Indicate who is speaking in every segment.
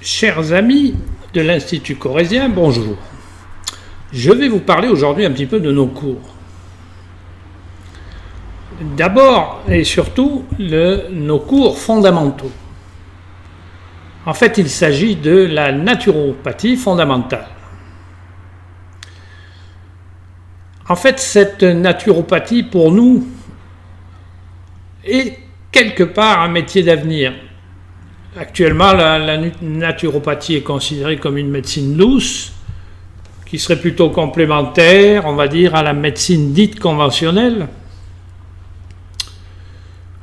Speaker 1: Chers amis de l'Institut corésien, bonjour. Je vais vous parler aujourd'hui un petit peu de nos cours. D'abord et surtout, nos cours fondamentaux. En fait, il s'agit de la naturopathie fondamentale. En fait, cette naturopathie, pour nous, est quelque part un métier d'avenir. Actuellement, la naturopathie est considérée comme une médecine douce, qui serait plutôt complémentaire, on va dire, à la médecine dite conventionnelle.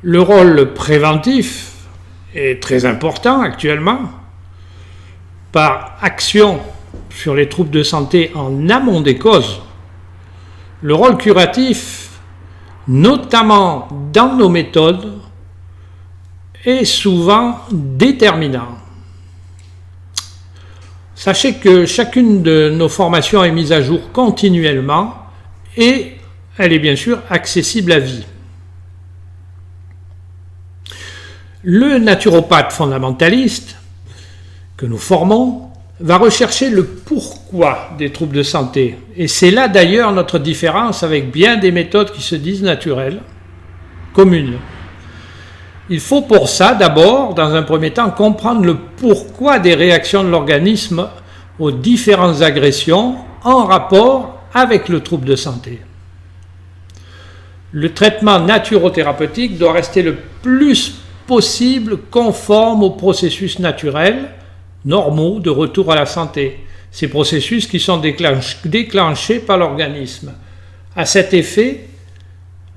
Speaker 1: Le rôle préventif est très important actuellement, par action sur les troubles de santé en amont des causes. Le rôle curatif, notamment dans nos méthodes, est souvent déterminant. Sachez que chacune de nos formations est mise à jour continuellement et elle est bien sûr accessible à vie. Le naturopathe fondamentaliste que nous formons va rechercher le pourquoi des troubles de santé. Et c'est là d'ailleurs notre différence avec bien des méthodes qui se disent naturelles, communes. Il faut pour ça d'abord, dans un premier temps, comprendre le pourquoi des réactions de l'organisme aux différentes agressions en rapport avec le trouble de santé. Le traitement naturothérapeutique doit rester le plus possible conforme aux processus naturels, normaux de retour à la santé. Ces processus qui sont déclenchés par l'organisme. À cet effet,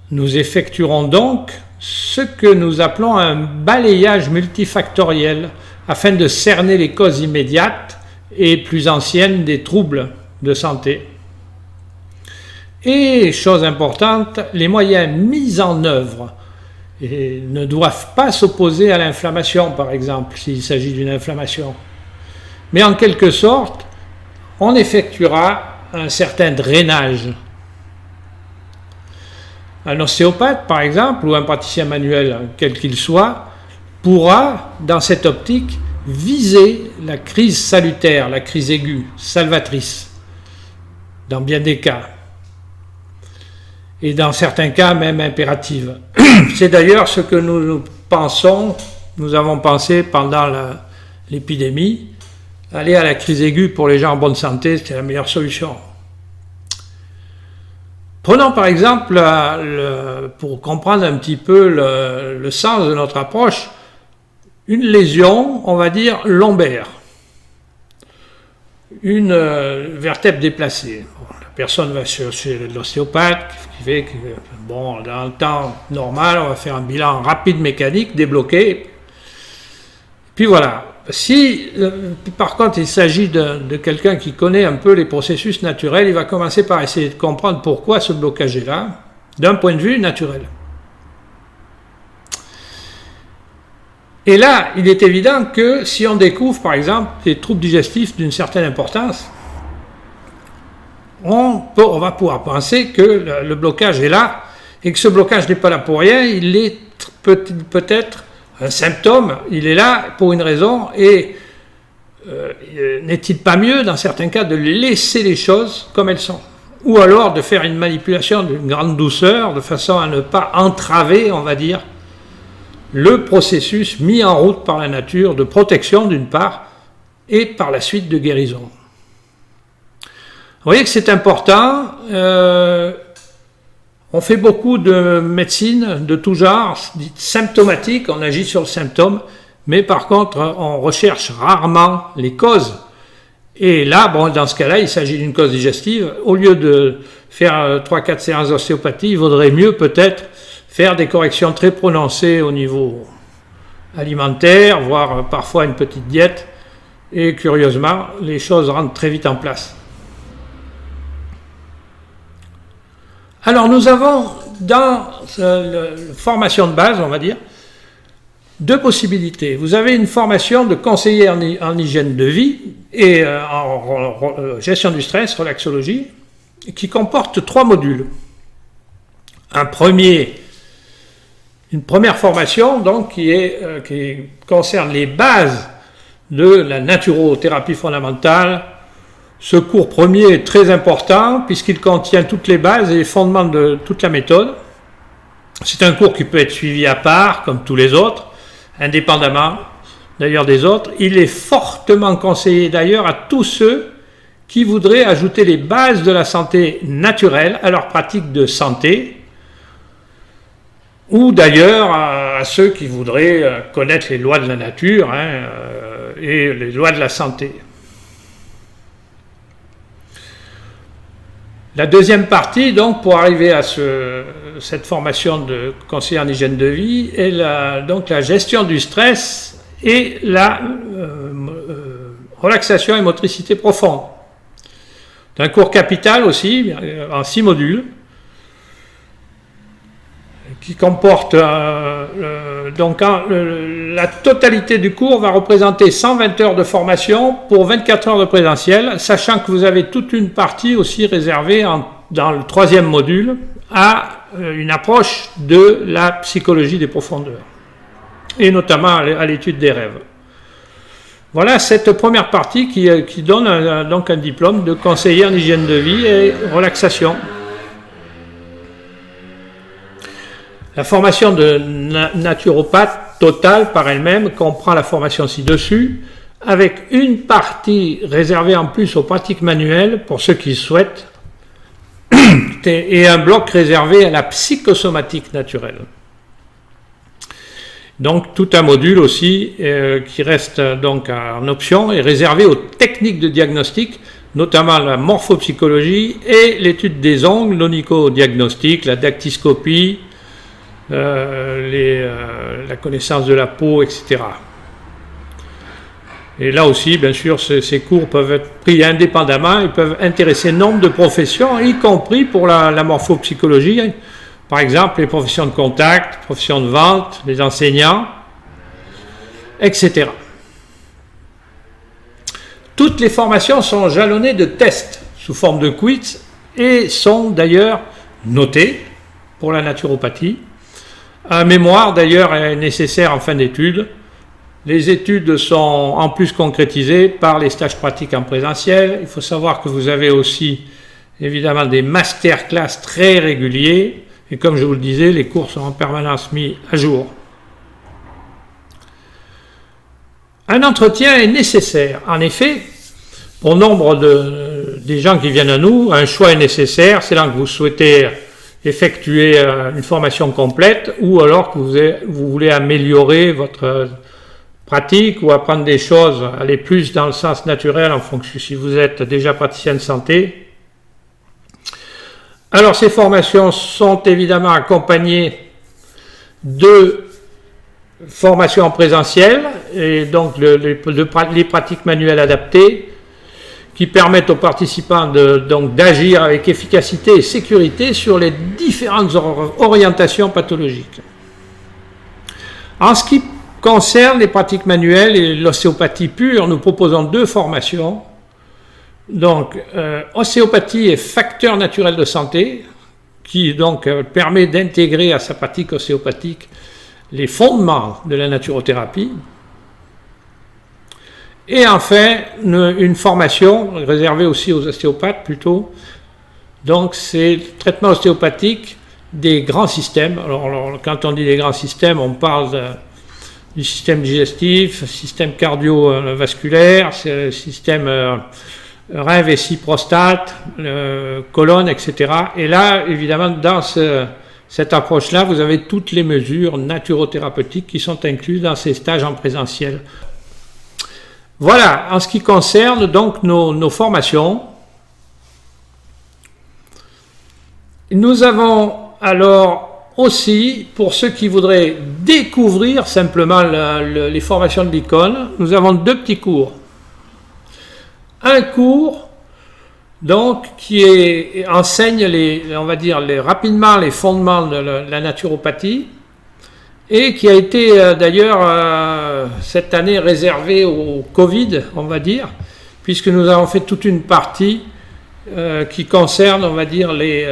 Speaker 1: nous effectuerons donc ce que nous appelons un balayage multifactoriel afin de cerner les causes immédiates et plus anciennes des troubles de santé. Et, chose importante, les moyens mis en œuvre ne doivent pas s'opposer à l'inflammation, par exemple, s'il s'agit d'une inflammation. Mais en quelque sorte, on effectuera un certain drainage. Un ostéopathe, par exemple, ou un praticien manuel, quel qu'il soit, pourra, dans cette optique, viser la crise salutaire, la crise aiguë, salvatrice, dans bien des cas, et dans certains cas même impérative. C'est d'ailleurs ce que nous avons pensé pendant l'épidémie. Aller à la crise aiguë pour les gens en bonne santé, c'était la meilleure solution. Prenons par exemple, pour comprendre un petit peu le sens de notre approche, une lésion, on va dire, lombaire. Une vertèbre déplacée. La personne va chez l'ostéopathe, qui fait que, dans le temps normal, on va faire un bilan rapide mécanique, débloqué. Puis voilà. Si, par contre, il s'agit de quelqu'un qui connaît un peu les processus naturels, il va commencer par essayer de comprendre pourquoi ce blocage est là, d'un point de vue naturel. Et là, il est évident que si on découvre, par exemple, des troubles digestifs d'une certaine importance, on va pouvoir penser que le blocage est là, et que ce blocage n'est pas là pour rien, il est peut-être un symptôme, il est là pour une raison, et n'est-il pas mieux, dans certains cas, de laisser les choses comme elles sont, ou alors de faire une manipulation d'une grande douceur, de façon à ne pas entraver, on va dire, le processus mis en route par la nature de protection d'une part, et par la suite de guérison. Vous voyez que c'est important. On fait beaucoup de médecine de tout genre, dite symptomatique, on agit sur le symptôme, mais par contre, on recherche rarement les causes. Et là, dans ce cas-là, il s'agit d'une cause digestive. Au lieu de faire 3-4 séances d'ostéopathie, il vaudrait mieux peut-être faire des corrections très prononcées au niveau alimentaire, voire parfois une petite diète. Et curieusement, les choses rentrent très vite en place. Alors nous avons dans la formation de base, on va dire, deux possibilités. Vous avez une formation de conseiller en hygiène de vie et en gestion du stress, relaxologie, qui comporte 3 modules. Une première formation donc qui concerne les bases de la naturothérapie fondamentale. Ce cours premier est très important puisqu'il contient toutes les bases et les fondements de toute la méthode. C'est un cours qui peut être suivi à part, comme tous les autres, indépendamment d'ailleurs des autres. Il est fortement conseillé d'ailleurs à tous ceux qui voudraient ajouter les bases de la santé naturelle à leur pratique de santé, ou d'ailleurs à ceux qui voudraient connaître les lois de la nature et les lois de la santé. La deuxième partie, donc, pour arriver à cette formation de conseiller en hygiène de vie, est donc la gestion du stress et la relaxation et motricité profonde. C'est un cours capital aussi, en 6 modules, qui comporte donc la totalité du cours va représenter 120 heures de formation pour 24 heures de présentiel, sachant que vous avez toute une partie aussi réservée dans le 3e module à une approche de la psychologie des profondeurs, et notamment à l'étude des rêves. Voilà cette première partie qui donne donc un diplôme de conseiller en hygiène de vie et relaxation. La formation de naturopathe totale par elle-même comprend la formation ci-dessus, avec une partie réservée en plus aux pratiques manuelles pour ceux qui souhaitent, et un bloc réservé à la psychosomatique naturelle. Donc tout un module aussi qui reste donc en option est réservé aux techniques de diagnostic, notamment la morphopsychologie et l'étude des ongles, l'onychodiagnostic, la dactyscopie, la connaissance de la peau, etc. Et là aussi, bien sûr, ces cours peuvent être pris indépendamment, ils peuvent intéresser nombre de professions, y compris pour la morphopsychologie, par exemple les professions de contact, professions de vente, les enseignants, etc. Toutes les formations sont jalonnées de tests sous forme de quiz et sont d'ailleurs notées pour la naturopathie. Un mémoire d'ailleurs est nécessaire en fin d'études. Les études sont en plus concrétisées par les stages pratiques en présentiel. Il faut savoir que vous avez aussi évidemment des masterclass très réguliers et comme je vous le disais, les cours sont en permanence mis à jour. Un entretien est nécessaire. En effet, pour nombre des gens qui viennent à nous, un choix est nécessaire. C'est là que vous souhaitez effectuer une formation complète ou alors que vous voulez améliorer votre pratique ou apprendre des choses, aller plus dans le sens naturel en fonction si vous êtes déjà praticien de santé. Alors ces formations sont évidemment accompagnées de formations en présentiel et donc les pratiques manuelles adaptées qui permettent aux participants d'agir avec efficacité et sécurité sur les différentes orientations pathologiques. En ce qui concerne les pratiques manuelles et l'ostéopathie pure, nous proposons 2 formations. Donc, ostéopathie et facteur naturel de santé, qui donc permet d'intégrer à sa pratique ostéopathique les fondements de la naturothérapie. Et enfin, une formation réservée aussi aux ostéopathes plutôt. Donc, c'est le traitement ostéopathique des grands systèmes. Alors, quand on dit des grands systèmes, on parle du système digestif, système cardiovasculaire, système rein, vessie, prostate, colonne, etc. Et là, évidemment, dans cette approche-là, vous avez toutes les mesures naturothérapeutiques qui sont incluses dans ces stages en présentiel. Voilà, en ce qui concerne donc nos formations. Nous avons alors aussi, pour ceux qui voudraient découvrir simplement les formations de l'icône, nous avons 2 petits cours. Un cours donc qui enseigne rapidement les fondements de la naturopathie et qui a été d'ailleurs cette année réservé au Covid, on va dire, puisque nous avons fait toute une partie qui concerne, on va dire, les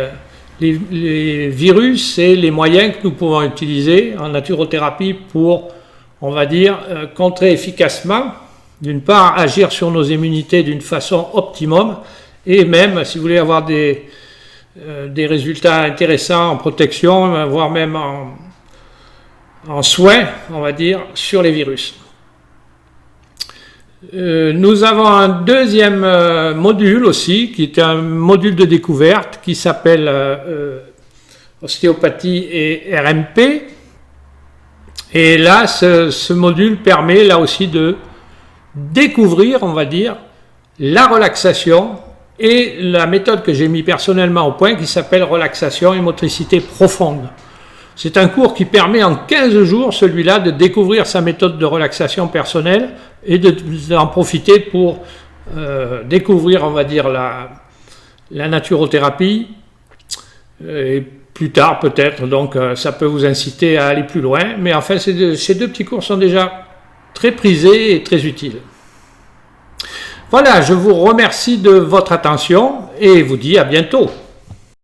Speaker 1: virus et les moyens que nous pouvons utiliser en naturothérapie pour, on va dire, contrer efficacement d'une part, agir sur nos immunités d'une façon optimum, et même, si vous voulez avoir des résultats intéressants en protection, voire même en soins, on va dire, sur les virus. Nous avons un deuxième module aussi, qui est un module de découverte qui s'appelle ostéopathie et RMP. Et là, ce module permet là aussi de découvrir, on va dire, la relaxation et la méthode que j'ai mis personnellement au point qui s'appelle relaxation et motricité profonde. C'est un cours qui permet en 15 jours, celui-là, de découvrir sa méthode de relaxation personnelle et d'en profiter pour découvrir, on va dire, la naturothérapie. Et plus tard, peut-être, donc ça peut vous inciter à aller plus loin. Mais enfin, ces deux petits cours sont déjà très prisés et très utiles. Voilà, je vous remercie de votre attention et vous dis à bientôt.